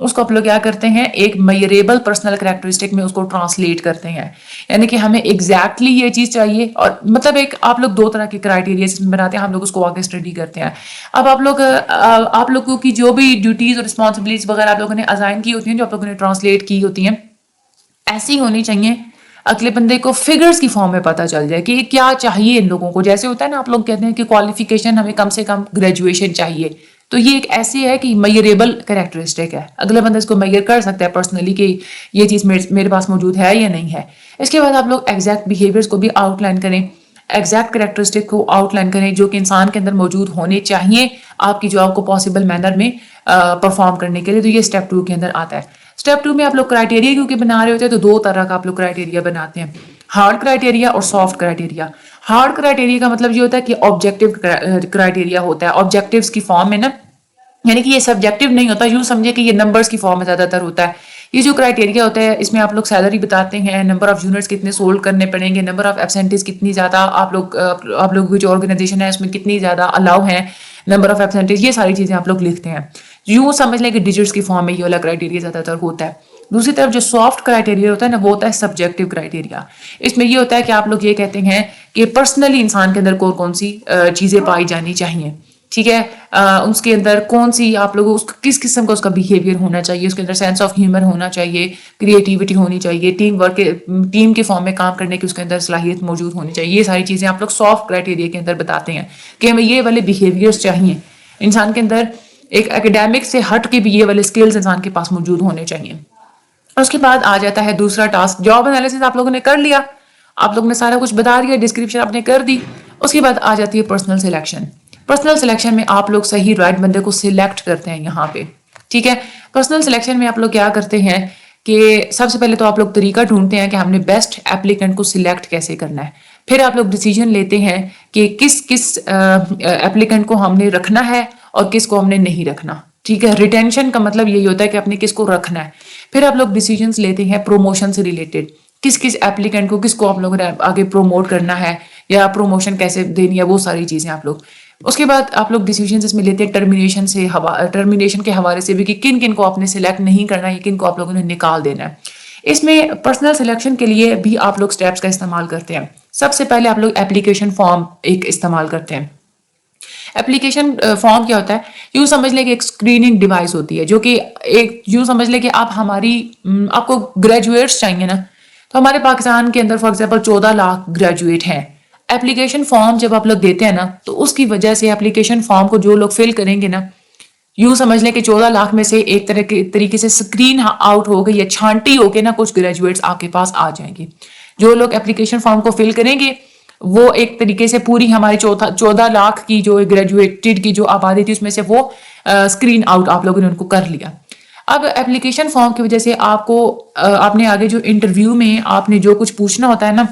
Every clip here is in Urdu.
اس کو آپ لوگ کیا کرتے ہیں ایک میئریبل پرسنل کریکٹرسٹک میں اس کو ٹرانسلیٹ کرتے ہیں. یعنی کہ ہمیں ایگزیکٹلی یہ چیز چاہیے, اور مطلب ایک آپ لوگ 2 طرح کے کرائٹیریا اس میں بناتے ہیں, ہم لوگ اس کو آگے اسٹڈی کرتے ہیں. اب آپ لوگوں کی جو بھی ڈیوٹیز اور رسپانسبلٹیز وغیرہ آپ لوگوں نے ازائن کی ہوتی ہیں, جو آپ لوگوں نے ٹرانسلیٹ کی ہوتی ہیں, ایسی ہونی چاہیے اگلے بندے کو فگرز کی فارم میں پتہ چل جائے کہ کیا چاہیے ان لوگوں کو. جیسے ہوتا ہے نا, آپ لوگ کہتے ہیں کہ کوالیفیکیشن ہمیں کم سے کم گریجویشن چاہیے, تو یہ ایک ایسی ہے کہ میئریبل کریکٹرسٹک ہے, اگلا بندہ اس کو میئر کر سکتا ہے پرسنلی کہ یہ چیز میرے پاس موجود ہے یا نہیں ہے. اس کے بعد آپ لوگ ایگزیکٹ بیہیویئرس کو بھی آؤٹ لائن کریں, ایگزیکٹ کریکٹرسٹک کو آؤٹ لائن کریں جو کہ انسان کے اندر موجود ہونے چاہیے آپ کی جاب کو پاسبل مینر میں پرفارم کرنے کے لیے. تو یہ اسٹیپ 2 کے اندر آتا ہے. اسٹیپ 2 میں آپ لوگ کرائٹیریا کیونکہ بنا رہے ہوتے ہیں, تو 2 طرح کا آپ لوگ کرائٹیریا بناتے ہیں, ہارڈ کرائٹیریا اور سافٹ کرائٹیریا. ہارڈ کرائٹیریا کا مطلب یہ ہوتا ہے کہ آبجیکٹیو کرائٹیریا ہوتا ہے, آبجیکٹیوز کی فارم میں نا, یعنی کہ یہ سبجیکٹیو نہیں ہوتا, یوں سمجھے کہ یہ نمبرز کی فارم میں زیادہ تر ہوتا ہے. یہ جو کرائٹیریا ہوتا ہے اس میں آپ لوگ سیلری بتاتے ہیں, نمبر آف یونٹس کتنے سولڈ کرنے پڑیں گے, نمبر آف ایبسینٹیز کتنی زیادہ آپ لوگوں کی جو آرگنائزیشن ہے اس میں کتنی زیادہ الاؤ ہیں, نمبر آف ایبسینٹیز, یہ ساری چیزیں آپ لوگ لکھتے ہیں. یوں سمجھ لیں کہ ڈیجٹس کی فارم میں یہ والا کرائٹیریا زیادہ تر ہوتا ہے. دوسری طرف جو سافٹ کرائٹیریا ہوتا ہے نا, وہ ہوتا ہے سبجیکٹیو کرائٹیریا. اس میں یہ ہوتا ہے کہ آپ لوگ یہ کہتے ہیں کہ پرسنلی انسان کے اندر کون سی چیزیں پائی جانی چاہیے, ٹھیک ہے, اس کے اندر کون سی آپ لوگوں کو کس قسم کا اس کا بیہیویئر ہونا چاہیے, اس کے اندر سینس آف ہیومر ہونا چاہیے, کریٹیوٹی ہونی چاہیے, ٹیم کے فارم میں کام کرنے کی اس کے اندر صلاحیت موجود ہونی چاہیے. یہ ساری چیزیں آپ لوگ سافٹ کرائٹیریا کے اندر بتاتے ہیں کہ ہمیں یہ والے بیہیویئرس چاہیے انسان کے اندر, ایک اکیڈیمک سے ہٹ کے بھی یہ والے اسکلز انسان کے پاس موجود ہونے چاہیے. اس کے بعد آ جاتا ہے دوسرا ٹاسک, جاب انالیسس آپ لوگوں نے کر لیا, آپ لوگوں نے سارا کچھ بتا دیا, ڈسکرپشن آپ نے کر دی. اس کے بعد آ جاتی ہے پرسنل سلیکشن. پرسنل سلیکشن میں آپ لوگ صحیح رائٹ بندے کو سلیکٹ کرتے ہیں یہاں پہ, ٹھیک ہے. پرسنل سلیکشن میں آپ لوگ کیا کرتے ہیں کہ سب سے پہلے تو آپ لوگ طریقہ ڈھونڈتے ہیں کہ ہم نے بیسٹ ایپلیکنٹ کو سلیکٹ کیسے کرنا ہے. پھر آپ لوگ ڈیسیجن لیتے ہیں کہ کس ایپلیکنٹ کو ہم نے رکھنا ہے اور کس کو ہم نے نہیں رکھنا, ٹھیک ہے. ریٹینشن کا مطلب یہی ہوتا ہے کہ آپ نے کس کو رکھنا ہے. پھر آپ لوگ ڈیسیجنس لیتے ہیں پروموشن سے ریلیٹڈ, کس ایپلیکنٹ کو کس کو آپ لوگوں نے آگے پروموٹ کرنا ہے یا پروموشن کیسے دینی ہے, وہ ساری چیزیں آپ لوگ. اس کے بعد آپ لوگ ڈیسیجنز اس میں لیتے ہیں ٹرمینیشن کے حوالے سے بھی کہ کن کو آپ نے سلیکٹ نہیں کرنا ہے, کن کو آپ لوگوں نے نکال دینا ہے. اس میں پرسنل سلیکشن کے لیے بھی آپ لوگ سٹیپس کا استعمال کرتے ہیں. سب سے پہلے آپ لوگ اپلیکیشن فارم ایک استعمال کرتے ہیں. اپلیکیشن فارم کیا ہوتا ہے, یوں سمجھ لیں کہ ایک اسکریننگ ڈیوائس ہوتی ہے, جو کہ ایک یوں سمجھ لیں کہ آپ کو گریجویٹس چاہیے نا, تو ہمارے پاکستان کے اندر فار ایگزامپل 14 لاکھ گریجویٹ ہیں. اپلیکیشن فارم جب آپ لوگ دیتے ہیں نا, تو اس کی وجہ سے اپلیکیشن فارم کو جو لوگ فل کریں گے نا, یوں سمجھ لیں کہ 14 لاکھ میں سے ایک طریقے سے اسکرین آؤٹ ہو گئی یا چھانٹی ہو کے نا کچھ گریجویٹس آپ کے پاس آ جائیں گے. جو لوگ اپلیکیشن فارم کو فل کریں گے وہ ایک طریقے سے پوری ہماری 14 لاکھ کی جو گریجویٹڈ کی جو آبادی تھی اس میں سے وہ اسکرین آؤٹ آپ لوگوں نے ان کو کر لیا. اب اپلیکیشن فارم کی وجہ سے آپ نے آگے جو انٹرویو میں آپ نے جو کچھ پوچھنا ہوتا ہے نا,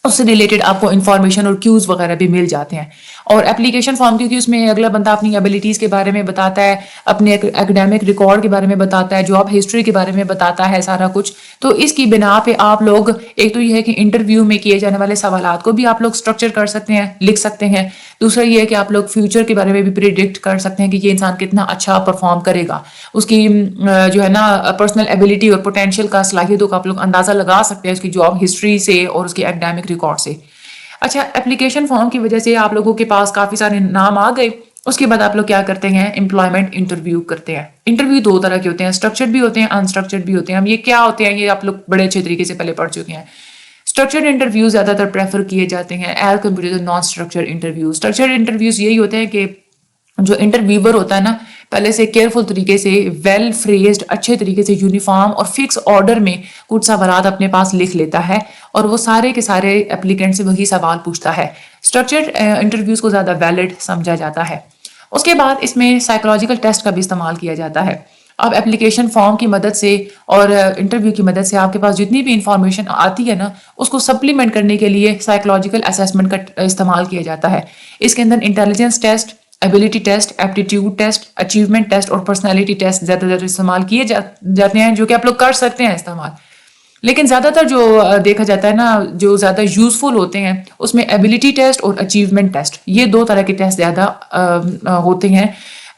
اس سے ریلیٹڈ آپ کو انفارمیشن اور کیوز وغیرہ بھی مل جاتے ہیں. اور اپلیکیشن فارم کیونکہ اس میں اگلا بندہ اپنی ایبلٹیز کے بارے میں بتاتا ہے, اپنے اکیڈیمک ریکارڈ کے بارے میں بتاتا ہے, جاب ہسٹری کے بارے میں بتاتا ہے سارا کچھ. تو اس کی بنا پہ آپ لوگ ایک تو یہ ہے کہ انٹرویو میں کیے جانے والے سوالات کو بھی آپ لوگ اسٹرکچر کر سکتے ہیں, لکھ سکتے ہیں. دوسرا یہ ہے کہ آپ لوگ فیوچر کے بارے میں بھی پریڈکٹ کر سکتے ہیں کہ یہ انسان کتنا اچھا پرفارم کرے گا, اس کی جو ہے نا پرسنل ایبلٹی اور پوٹینشیل کا صلاحیتوں کا آپ لوگ اندازہ لگا سکتے ہیں اس کی جاب ہسٹری سے اور اس کے اکیڈیمک ریکارڈ سے. اچھا, اپلیکیشن فارم کی وجہ سے آپ لوگوں کے پاس کافی سارے نام آ گئے. اس کے بعد آپ لوگ کیا کرتے ہیں, امپلائمنٹ انٹرویو کرتے ہیں. انٹرویو 2 طرح کے ہوتے ہیں, اسٹرکچرڈ بھی ہوتے ہیں, انسٹرکچرڈ بھی ہوتے ہیں. ہم یہ کیا ہوتے ہیں یہ آپ لوگ بڑے اچھے طریقے سے پہلے پڑھ چکے ہیں. اسٹرکچرڈ انٹرویو زیادہ تر پریفر کیے جاتے ہیں as compared to non structured interview. Structured interviews یہی ہوتے ہیں کہ جو انٹرویور ہوتا ہے نا, پہلے سے کیئرفل طریقے سے ویل فریزڈ اچھے طریقے سے یونیفارم اور فکس آرڈر میں کچھ سوالات اپنے پاس لکھ لیتا ہے اور وہ سارے کے سارے اپلیکنٹ سے وہی سوال پوچھتا ہے. اسٹرکچرڈ انٹرویوز کو زیادہ ویلڈ سمجھا جاتا ہے. اس کے بعد اس میں سائیکولوجیکل ٹیسٹ کا بھی استعمال کیا جاتا ہے. اب اپلیکیشن فارم کی مدد سے اور انٹرویو کی مدد سے آپ کے پاس جتنی بھی انفارمیشن آتی ہے نا, اس کو سپلیمنٹ کرنے کے لیے سائیکولوجیکل اسیسمنٹ کا استعمال کیا جاتا ہے. اس کے اندر intelligence test, ability test, aptitude test, achievement test اور پرسنالٹی ٹیسٹ زیادہ تر استعمال کیے جاتے ہیں, جو کہ آپ لوگ کر سکتے ہیں استعمال. لیکن زیادہ تر جو دیکھا جاتا ہے نا, جو زیادہ یوزفل ہوتے ہیں اس میں ایبلٹی ٹیسٹ اور اچیومنٹ ٹیسٹ, یہ 2 طرح کے ٹیسٹ زیادہ ہوتے ہیں.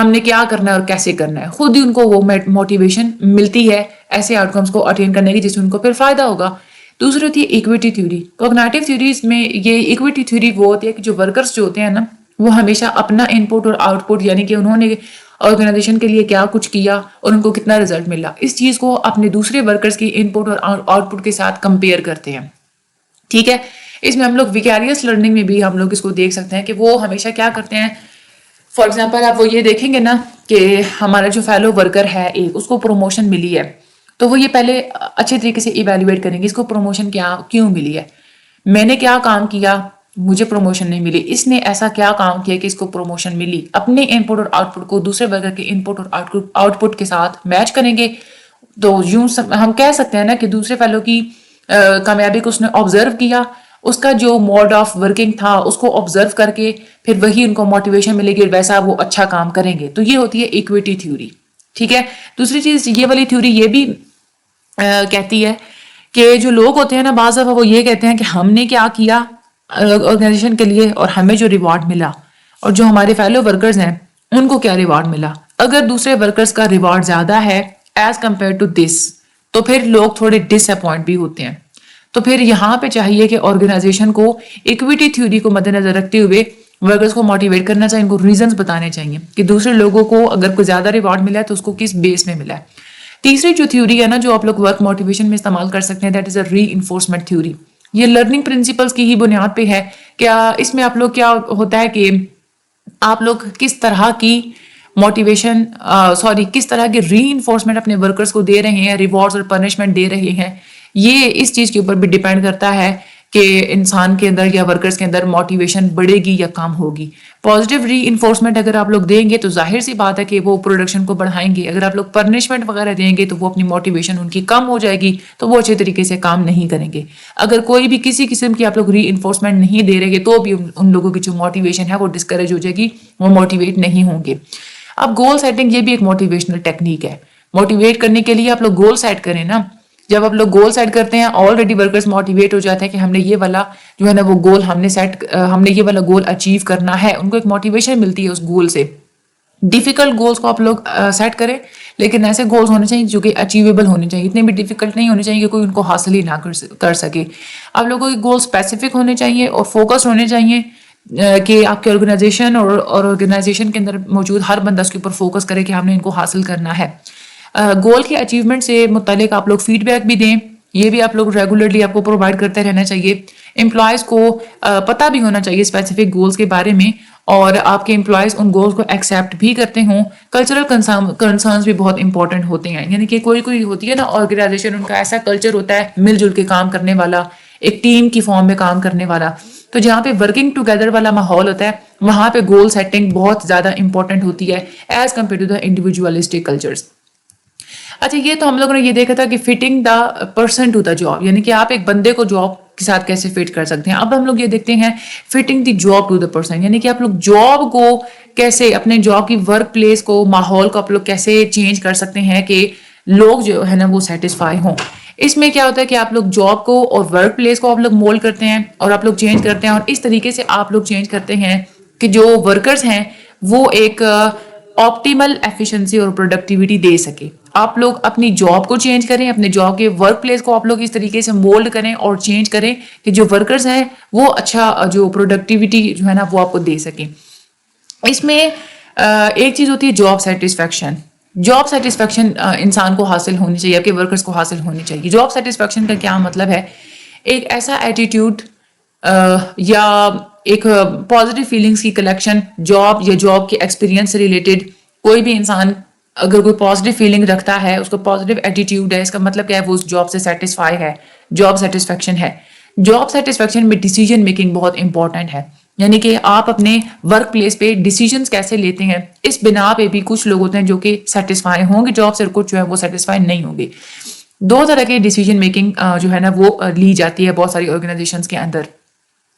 ہم نے کیا کرنا ہے اور کیسے کرنا ہے. خود ہی ان کو وہ موٹیویشن ملتی ہے ایسے آؤٹ کمس کو اٹین کرنے کی جس سے ان کو پھر فائدہ ہوگا. دوسری ہوتی ہے ایکویٹی تھیوری. کوگنیٹو تھیوریز میں یہ ایکویٹی تھیوری وہ ہوتی ہے کہ جو ورکرز جو ہوتے ہیں نا وہ ہمیشہ اپنا ان پٹ اور آؤٹ پٹ یعنی کہ انہوں نے آرگنائزیشن کے لیے کیا کچھ کیا اور ان کو کتنا رزلٹ ملا اس چیز کو اپنے دوسرے ورکرز کی ان پٹ اور آؤٹ پٹ کے ساتھ کمپیئر کرتے ہیں. ٹھیک ہے. اس میں ہم لوگ ویکیریس لرننگ میں بھی ہم لوگ اس کو دیکھ سکتے ہیں کہ وہ ہمیشہ کیا کرتے ہیں. فار ایگزامپل آپ وہ یہ دیکھیں گے نا کہ ہمارا جو فیلو ورکر ہے ایک اس کو پروموشن ملی ہے تو وہ یہ پہلے اچھے طریقے سے ایویلویٹ کریں گے اس کو پروموشن کیوں ملی ہے, میں نے کیا کام کیا مجھے پروموشن نہیں ملی, اس نے ایسا کیا کام کیا کہ اس کو پروموشن ملی. اپنے ان پٹ اور آؤٹ پٹ کو دوسرے ورکر کے ان پٹ اور آؤٹ پٹ کے ساتھ میچ کریں گے تو یوں ہم کہہ سکتے ہیں نا کہ دوسرے فیلو کی کامیابی کو اس نے آبزرو کیا, اس کا جو موڈ آف ورکنگ تھا اس کو آبزرو کر کے پھر وہی ان کو موٹیویشن ملے گی اور ویسا وہ اچھا کام کریں گے. تو یہ ہوتی ہے ایکویٹی تھیوری. ٹھیک ہے. دوسری چیز یہ والی تھیوری یہ بھی کہتی ہے کہ جو لوگ ہوتے ہیں نا بعض دفعہ وہ یہ کہتے ہیں کہ ہم نے کیا کیا آرگنائزیشن کے لیے اور ہمیں جو ریوارڈ ملا اور جو ہمارے فیلو ورکرز ہیں ان کو کیا ریوارڈ ملا. اگر دوسرے ورکرز کا ریوارڈ زیادہ ہے ایز کمپیئر ٹو دس تو پھر لوگ تھوڑے ڈس اپوائنٹ بھی ہوتے ہیں. تو پھر یہاں پہ چاہیے کہ آرگنائزیشن کو ایکویٹی تھیوری کو مد نظر رکھتے ہوئے ورکرز کو موٹیویٹ کرنا چاہیے, ان کو ریزنز بتانے چاہیے کہ دوسرے لوگوں کو اگر کوئی زیادہ ریوارڈ ملا ہے تو اس کو کس بیس میں ملا ہے. تیسری جو تھیوری ہے نا جو آپ لوگ ورک موٹیویشن میں استعمال کر سکتے ہیں that is a reinforcement theory. یہ لرننگ پرنسپلس کی ہی بنیاد پہ ہے. کیا اس میں آپ لوگ کیا ہوتا ہے کہ آپ لوگ کس طرح کی موٹیویشن کس طرح کی ری انفورسمنٹ اپنے ورکرز کو دے رہے ہیں, ریوارڈز اور پنشمنٹ دے رہے ہیں. یہ اس چیز کے اوپر بھی ڈیپینڈ کرتا ہے کہ انسان کے اندر یا ورکرز کے اندر موٹیویشن بڑھے گی یا کم ہوگی. پازیٹیو ری انفورسمنٹ اگر آپ لوگ دیں گے تو ظاہر سی بات ہے کہ وہ پروڈکشن کو بڑھائیں گے. اگر آپ لوگ پنشمنٹ وغیرہ دیں گے تو وہ اپنی موٹیویشن ان کی کم ہو جائے گی تو وہ اچھے طریقے سے کام نہیں کریں گے. اگر کوئی بھی کسی قسم کی آپ لوگ ری انفورسمنٹ نہیں دے رہے تو بھی ان لوگوں کی جو موٹیویشن ہے وہ ڈسکریج ہو جائے گی, وہ موٹیویٹ نہیں ہوں گے. اب گول سیٹنگ یہ بھی ایک موٹیویشنل ٹیکنیک ہے. موٹیویٹ کرنے کے لیے آپ لوگ گول سیٹ کریں نا. جب آپ لوگ گول سیٹ کرتے ہیں آلریڈی ورکرز موٹیویٹ ہو جاتے ہیں کہ ہم نے یہ والا جو ہے نا وہ گول ہم نے یہ والا گول اچیو کرنا ہے, ان کو ایک موٹیویشن ملتی ہے اس گول سے. ڈیفیکلٹ گولز کو آپ لوگ سیٹ کریں لیکن ایسے گولز ہونے چاہیے جو کہ اچیویبل ہونے چاہیے, اتنے بھی ڈیفیکلٹ نہیں ہونے چاہیے کہ کوئی ان کو حاصل ہی نہ کر سکے. آپ لوگوں کے گول اسپیسیفک ہونے چاہیے اور فوکس ہونے چاہیے کہ آپ کے آرگنائزیشن اور آرگنائزیشن کے اندر موجود ہر بندہ اس کے اوپر فوکس کرے کہ ہم نے ان کو حاصل کرنا ہے. گول کی اچیومنٹ سے متعلق آپ لوگ فیڈ بیک بھی دیں, یہ بھی آپ لوگ ریگولرلی آپ کو پرووائڈ کرتے رہنا چاہیے. امپلائز کو پتہ بھی ہونا چاہیے اسپیسیفک گولز کے بارے میں اور آپ کے امپلائز ان گولز کو ایکسیپٹ بھی کرتے ہوں. کلچرل کنسرنز بھی بہت امپورٹنٹ ہوتے ہیں, یعنی کہ کوئی ہوتی ہے نا آرگنائزیشن ان کا ایسا کلچر ہوتا ہے مل جل کے کام کرنے والا, ایک ٹیم کی فارم میں کام کرنے والا. تو جہاں پہ ورکنگ ٹوگیدر والا ماحول ہوتا ہے وہاں پہ گول سیٹنگ بہت زیادہ امپورٹنٹ ہوتی ہے as compared to the individualistic cultures. اچھا یہ تو ہم لوگوں نے یہ دیکھا تھا کہ fitting the person to the job, یعنی کہ آپ ایک بندے کو جاب کے ساتھ کیسے فٹ کر سکتے ہیں. اب ہم لوگ یہ دیکھتے ہیں fitting the job to the person, یعنی کہ آپ لوگ جاب کو کیسے اپنے جاب کی ورک پلیس کو ماحول کو آپ لوگ کیسے چینج کر سکتے ہیں کہ لوگ جو ہے نا وہ سیٹسفائی ہوں. اس میں کیا ہوتا ہے کہ آپ لوگ جاب کو اور ورک پلیس کو آپ لوگ مولڈ کرتے ہیں اور آپ لوگ چینج کرتے ہیں اور اس طریقے سے آپ لوگ چینج کرتے ہیں کہ جو ورکرز ہیں وہ ایک آپٹیمل ایفیشنسی اور پروڈکٹیوٹی دے سکے. آپ لوگ اپنی جاب کو چینج کریں, اپنے جاب کے ورک پلیس کو آپ لوگ اس طریقے سے مولڈ کریں اور چینج کریں کہ جو ورکرز ہیں وہ اچھا جو پروڈکٹیوٹی جو ہے نا وہ آپ کو دے سکیں. اس میں ایک چیز ہوتی ہے جاب سیٹسفیکشن. جاب سیٹسفیکشن انسان کو حاصل ہونی چاہیے, آپ کے ورکرز کو حاصل ہونی چاہیے. جاب سیٹسفیکشن کا کیا مطلب ہے؟ ایک ایسا ایٹیٹیوڈ یا ایک پازیٹیو فیلنگس کی کلیکشن جاب یا جاب کے ایکسپیرینس سے ریلیٹڈ. کوئی بھی انسان اگر کوئی پازیٹیو فیلنگ رکھتا ہے, اس کو پازیٹیو ایٹیٹیوڈ ہے, اس کا مطلب کیا ہے وہ اس جاب سے سیٹسفائی ہے, جاب سیٹسفیکشن ہے. جاب سیٹسفیکشن میں ڈیسیجن میکنگ بہت امپورٹنٹ ہے, یعنی کہ آپ اپنے ورک پلیس پہ ڈیسیجنس کیسے لیتے ہیں. اس بنا پہ بھی کچھ لوگ ہوتے ہیں جو کہ سیٹسفائی ہوں گے جاب سے, کچھ جو ہے وہ سیٹسفائی نہیں ہوں گے. دو طرح کے ڈیسیجن میکنگ جو ہے نا وہ لی جاتی ہے بہت ساری آرگنائزیشنس کے اندر.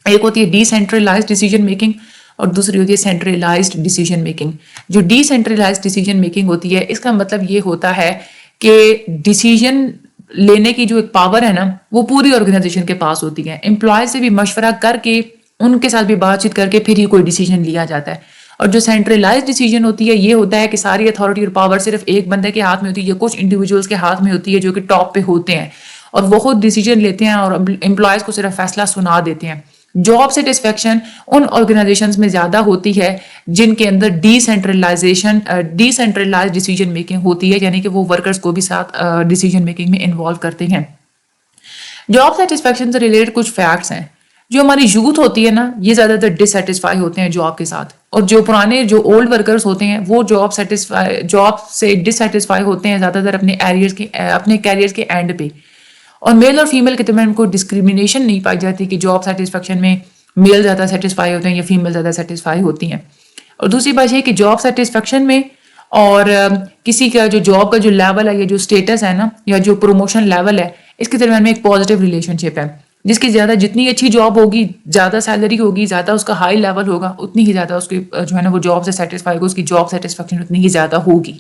ایک ہوتی ہے ڈی سینٹرلائزڈ ڈیسیجن میکنگ اور دوسری ہوتی ہے سینٹرلائزڈ ڈیسیجن میکنگ. جو ڈی سینٹرلائزڈ ڈیسیجن میکنگ ہوتی ہے اس کا مطلب یہ ہوتا ہے کہ ڈیسیجن لینے کی جو ایک پاور ہے نا وہ پوری آرگنائزیشن کے پاس ہوتی ہے. امپلائز سے بھی مشورہ کر کے ان کے ساتھ بھی بات چیت کر کے پھر ہی کوئی ڈیسیجن لیا جاتا ہے. اور جو سینٹرلائز ڈیسیجن ہوتی ہے یہ ہوتا ہے کہ ساری اتھارٹی اور پاور صرف ایک بندے کے ہاتھ میں ہوتی ہے یا کچھ انڈیویجولس کے ہاتھ میں ہوتی ہے جو کہ ٹاپ پہ ہوتے ہیں اور وہ خود ڈیسیجن لیتے ہیں اور امپلائز کو صرف فیصلہ سنا دیتے ہیں. جاب سیٹسفیکشن ان آرگنائزیشنز میں زیادہ ہوتی ہے جن کے اندر ڈی سینٹرلائز ڈیسیجن میکنگ ہوتی ہے, یعنی کہ وہ ورکرز کو بھی ساتھ ڈیسیجن میکنگ میں انوالو کرتے ہیں. جاب سیٹسفیکشن سے ریلیٹڈ کچھ فیکٹس ہیں. جو ہماری یوتھ ہوتی ہے نا یہ زیادہ تر ڈسسیٹسفائی ہوتے ہیں جاب کے ساتھ, اور جو پرانے جو اولڈ ورکرز ہوتے ہیں وہ جاب سے ڈسسیٹسفائی ہوتے ہیں زیادہ تر اپنے کیریئر کے اینڈ پہ. اور میل اور فیمیل کے درمیان کوئی ڈسکریمنیشن نہیں پائی جاتی کہ جاب سیٹسفیکشن میں میل زیادہ سیٹسفائی ہوتے ہیں یا فیمیل زیادہ سیٹسفائی ہوتی ہیں. اور دوسری بات یہ کہ جاب سیٹسفیکشن میں اور کسی کا جو جاب کا جو لیول ہے یا جو اسٹیٹس ہے نا یا جو پروموشن لیول ہے اس کے درمیان میں ایک پازیٹیو ریلیشن شپ ہے, جس کی زیادہ جتنی اچھی جاب ہوگی زیادہ سیلری ہوگی زیادہ اس کا ہائی لیول ہوگا اتنی ہی زیادہ اس کی جو ہے نا وہ جاب سے سیٹسفائی ہوگا, اس کی جاب سیٹسفیکشن اتنی ہی زیادہ ہوگی.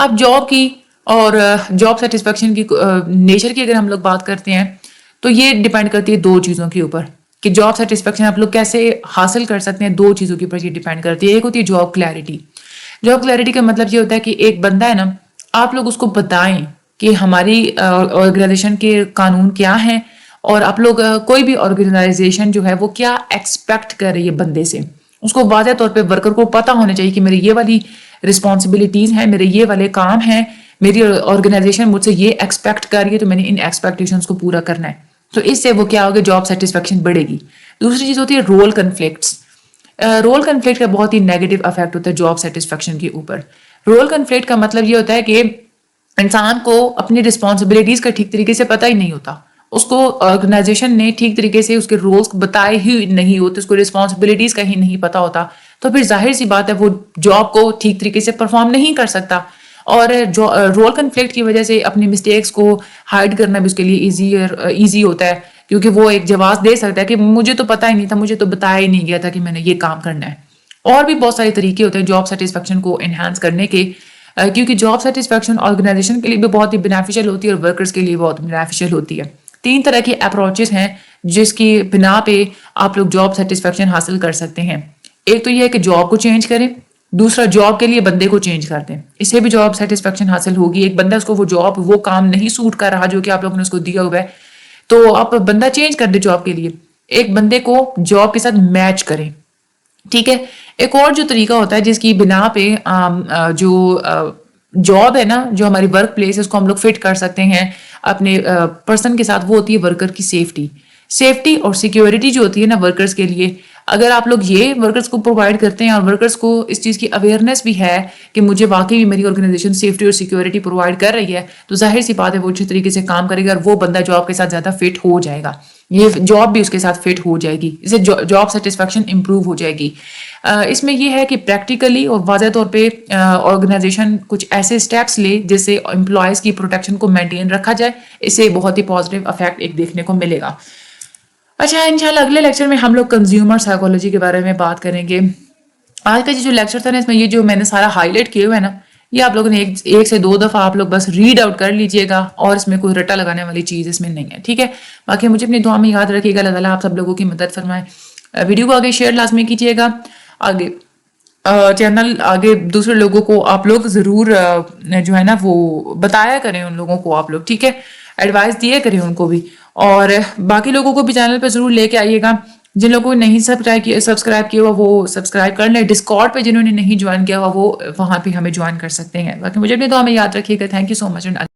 اب جاب کی اور جاب سیٹسفیکشن کی نیچر کی اگر ہم لوگ بات کرتے ہیں تو یہ ڈیپینڈ کرتی ہے دو چیزوں کے اوپر کہ جاب سیٹسفیکشن آپ لوگ کیسے حاصل کر سکتے ہیں. دو چیزوں کے اوپر یہ ڈیپینڈ کرتی ہے. ایک ہوتی ہے جاب کلیئرٹی. جاب کلیئرٹی کا مطلب یہ ہوتا ہے کہ ایک بندہ ہے نا آپ لوگ اس کو بتائیں کہ ہماری آرگنائزیشن کے قانون کیا ہیں اور آپ لوگ کوئی بھی آرگنائزیشن جو ہے وہ کیا ایکسپیکٹ کر رہی ہے بندے سے. اس کو واضح طور پہ ورکر کو پتا ہونا چاہیے کہ میری یہ والی رسپانسبلٹیز ہیں, میرے یہ والے کام ہیں, میری آرگنائزیشن مجھ سے یہ ایکسپیکٹ کر رہی ہے تو میں نے ان ایکسپیکٹیشنز کو پورا کرنا ہے. تو اس سے وہ کیا ہوگا جاب سیٹسفیکشن بڑھے گی. دوسری چیز ہوتی ہے رول کنفلکٹس. رول کنفلکٹ کا بہت ہی نیگیٹو افیکٹ ہوتا ہے جاب سیٹسفیکشن کے اوپر. رول کنفلکٹ کا مطلب یہ ہوتا ہے کہ انسان کو اپنی رسپانسبلٹیز کا ٹھیک طریقے سے پتہ ہی نہیں ہوتا, اس کو آرگنائزیشن نے ٹھیک طریقے سے اس کے رولز بتائے ہی نہیں ہوتے, اس کو رسپانسبلٹیز کا ہی نہیں پتا ہوتا, تو پھر ظاہر سی بات ہے وہ جاب کو ٹھیک طریقے سے پرفارم نہیں کر سکتا. اور رول کنفلکٹ کی وجہ سے اپنی مسٹیکس کو ہائڈ کرنا بھی اس کے لیے ایزی ہوتا ہے, کیونکہ وہ ایک جواز دے سکتا ہے کہ مجھے تو پتا ہی نہیں تھا, مجھے تو بتایا ہی نہیں گیا تھا کہ میں نے یہ کام کرنا ہے. اور بھی بہت سارے طریقے ہوتے ہیں جاب سیٹسفیکشن کو انہانس کرنے کے, کیونکہ جاب سیٹسفیکشن آرگنائزیشن کے لیے بھی بہت ہی بینیفیشیل ہوتی ہے اور ورکرز کے لیے بہت بینیفیشیل ہوتی ہے. 3 طرح کی اپروچز ہیں جس کی بنا پہ آپ لوگ جاب سیٹسفیکشن حاصل کر سکتے ہیں. ایک تو یہ ہے کہ جاب کو چینج کریں, دوسرا جاب کے لیے بندے کو چینج کر دیں, اس سے بھی جاب سیٹسفیکشن حاصل ہوگی. ایک بندہ اس کو وہ کام نہیں سوٹ کر رہا جو کہ آپ لوگوں نے اس کو دیا ہوا ہے تو آپ بندہ چینج کر دیں جاب کے لیے, ایک بندے کو جاب کے ساتھ میچ کریں. ٹھیک ہے. ایک اور جو طریقہ ہوتا ہے جس کی بنا پہ جو جاب ہے نا جو ہماری ورک پلیس ہے اس کو ہم لوگ فٹ کر سکتے ہیں اپنے پرسن کے ساتھ, وہ ہوتی ہے ورکر کی سیفٹی اور سیکیورٹی جو ہوتی ہے نا ورکرز کے لیے. اگر آپ لوگ یہ ورکرز کو پرووائڈ کرتے ہیں اور ورکرز کو اس چیز کی اویئرنیس بھی ہے کہ مجھے واقعی میری آرگنائزیشن سیفٹی اور سیکیورٹی پرووائڈ کر رہی ہے تو ظاہر سی بات ہے وہ اچھی طریقے سے کام کرے گا اور وہ بندہ جاب کے ساتھ زیادہ فٹ ہو جائے گا, یہ جاب بھی اس کے ساتھ فٹ ہو جائے گی, اس سے جاب سیٹسفیکشن امپروو ہو جائے گی. اس میں یہ ہے کہ پریکٹیکلی اور واضح طور پہ آرگنائزیشن کچھ ایسے اسٹیپس لے جس سے امپلائز کی پروٹیکشن کو مینٹین رکھا جائے, اس سے بہت ہی پازیٹیو افیکٹ ایک دیکھنے کو ملے گا. اچھا, انشاءاللہ اگلے لیکچر میں ہم لوگ کنزیومر سائیکالوجی کے بارے میں بات کریں گے. آج کا جو لیکچر تھا نا اس میں یہ جو میں نے سارا ہائی لائٹ کیے ہوئے ہے نا یہ آپ لوگوں نے ایک سے 2 دفعہ آپ لوگ بس ریڈ آؤٹ کر لیجئے گا اور اس میں کوئی رٹا لگانے والی چیز اس میں نہیں ہے. ٹھیک ہے, باقی مجھے اپنی دعا میں یاد رکھیے گا. اللہ تعالیٰ آپ سب لوگوں کی مدد فرمائے. ویڈیو کو آگے شیئر لازمی کیجیے گا, آگے چینل آگے دوسرے لوگوں کو آپ لوگ ضرور جو ہے نا وہ بتایا کریں ان لوگوں کو آپ لوگ. ٹھیک ہے, ایڈوائس دیے کریں ان کو بھی, اور باقی لوگوں کو بھی چینل پہ ضرور لے کے آئیے گا. جن لوگوں نے نہیں سبسکرائب کیا ہوا وہ سبسکرائب کر لیں. ڈسکارڈ پہ جنہوں نے نہیں جوائن کیا ہوا وہ وہاں پہ ہمیں جوائن کر سکتے ہیں. باقی مجھے اپنی دعا میں یاد رکھیے گا. Thank you so much.